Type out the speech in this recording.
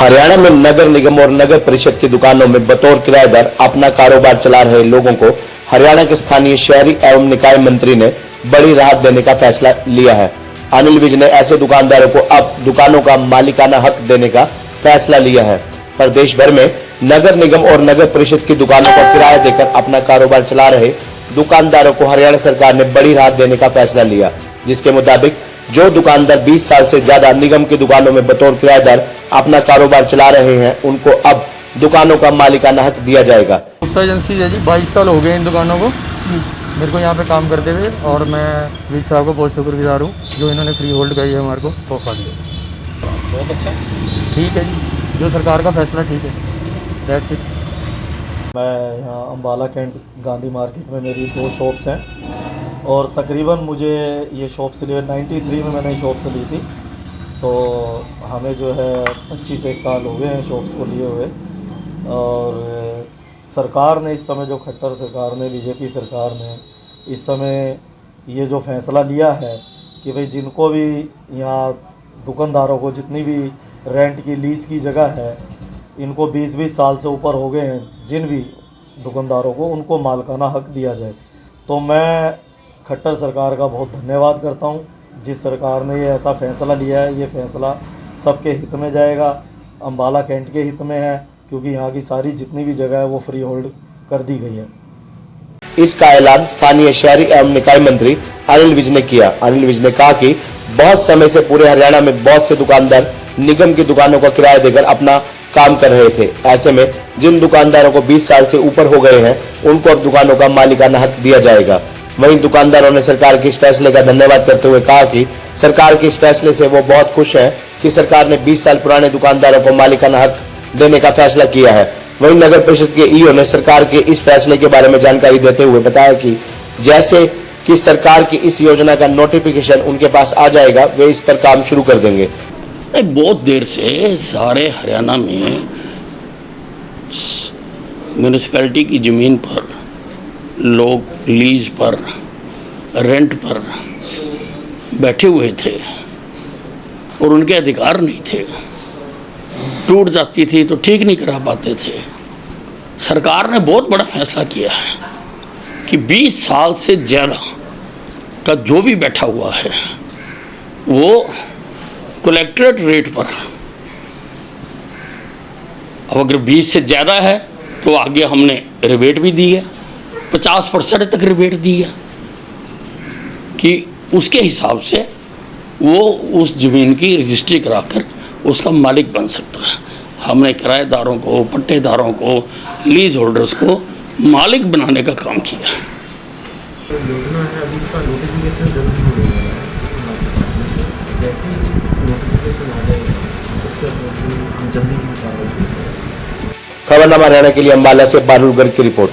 हरियाणा में नगर निगम और नगर परिषद की दुकानों में बतौर किराएदार अपना कारोबार चला रहे लोगों को हरियाणा के स्थानीय शहरी एवं निकाय मंत्री ने बड़ी राहत देने का फैसला लिया है। अनिल विज ने ऐसे दुकानदारों को अब दुकानों का मालिकाना हक देने का फैसला लिया है। प्रदेश भर में नगर निगम और नगर परिषद की दुकानों का किराया देकर अपना कारोबार चला रहे दुकानदारों को हरियाणा सरकार ने बड़ी राहत देने का फैसला लिया, जिसके मुताबिक जो दुकानदार 20 साल से ज्यादा निगम की दुकानों में बतौर किराएदार अपना कारोबार चला रहे हैं, उनको अब दुकानों का मालिकाना हक दिया जाएगा। गुप्ता एजेंसी है जी, 22 साल हो गए इन दुकानों को मेरे को यहाँ पे काम करते हुए, और मैं विज साहब को बहुत शुक्रगुजार हूँ जो इन्होंने फ्री होल्ड का ये हमारे को तोहफा दिया। बहुत अच्छा, ठीक है जी, जो सरकार का फैसला ठीक है, दैट्स इट। मैं यहाँ अम्बाला कैंट गांधी मार्केट में मेरी 2 शॉप्स हैं और तकरीबन मुझे ये शॉप से 93 में मैंने शॉप से ली थी, तो हमें जो है 25 साल हो गए हैं शॉप्स को लिए हुए। और सरकार ने इस समय जो खट्टर सरकार ने, बीजेपी सरकार ने इस समय ये जो फैसला लिया है कि भाई जिनको भी यहाँ दुकानदारों को जितनी भी रेंट की लीज़ की जगह है, इनको 20-20 साल से ऊपर हो गए हैं जिन भी दुकानदारों को, उनको मालिकाना हक दिया जाए। तो मैं खट्टर सरकार का बहुत धन्यवाद करता हूं, जिस सरकार ने ये ऐसा फ़ैसला लिया है। ये फ़ैसला सबके हित में जाएगा, अम्बाला कैंट के हित में है, क्योंकि यहाँ की सारी जितनी भी जगह है वो फ्री होल्ड कर दी गई है। इसका ऐलान स्थानीय शहरी एवं निकाय मंत्री अनिल विज ने किया। अनिल विज ने कहा कि बहुत समय से पूरे हरियाणा में बहुत से दुकानदार निगम की दुकानों का किराया देकर अपना काम कर रहे थे। ऐसे में जिन दुकानदारों को 20 साल से ऊपर हो गए हैं, उनको अब दुकानों का मालिकाना हक दिया जाएगा। वहीं दुकानदारों ने सरकार के इस फैसले का धन्यवाद करते हुए कहा कि सरकार के इस फैसले से वो बहुत खुश हैं कि सरकार ने 20 साल पुराने दुकानदारों को मालिकाना हक देने का फैसला किया है। वहीं नगर परिषद के ईओ ने सरकार के इस फैसले के बारे में जानकारी देते हुए बताया कि जैसे कि सरकार की इस योजना का नोटिफिकेशन उनके पास आ जाएगा, वे इस पर काम शुरू कर देंगे। बहुत देर से सारे हरियाणा में म्यूनिसिपैलिटी की ज़मीन पर लोग लीज पर, रेंट पर बैठे हुए थे और उनके अधिकार नहीं थे। टूट जाती थी तो ठीक नहीं करा पाते थे। सरकार ने बहुत बड़ा फैसला किया है कि 20 साल से ज़्यादा का जो भी बैठा हुआ है वो कलेक्ट्रेट रेट पर, अब अगर 20 से ज़्यादा है तो आगे हमने रिबेट भी दी है, 50% तक रिबेट दी है कि उसके हिसाब से वो उस ज़मीन की रजिस्ट्री कराकर उसका मालिक बन सकता है। हमने किराएदारों को, पट्टेदारों को, लीज होल्डर्स को मालिक बनाने का काम किया। योजना है, अभी इसका नोटिफिकेशन जल्द ही होने वाला है। जैसे ही नोटिफिकेशन आ जाएगा उसके बाद हम जल्दी ही कार्रवाई शुरू करेंगे। खबरनामा हरियाणा के लिए अम्बाला से बानुल गर्ग की रिपोर्ट।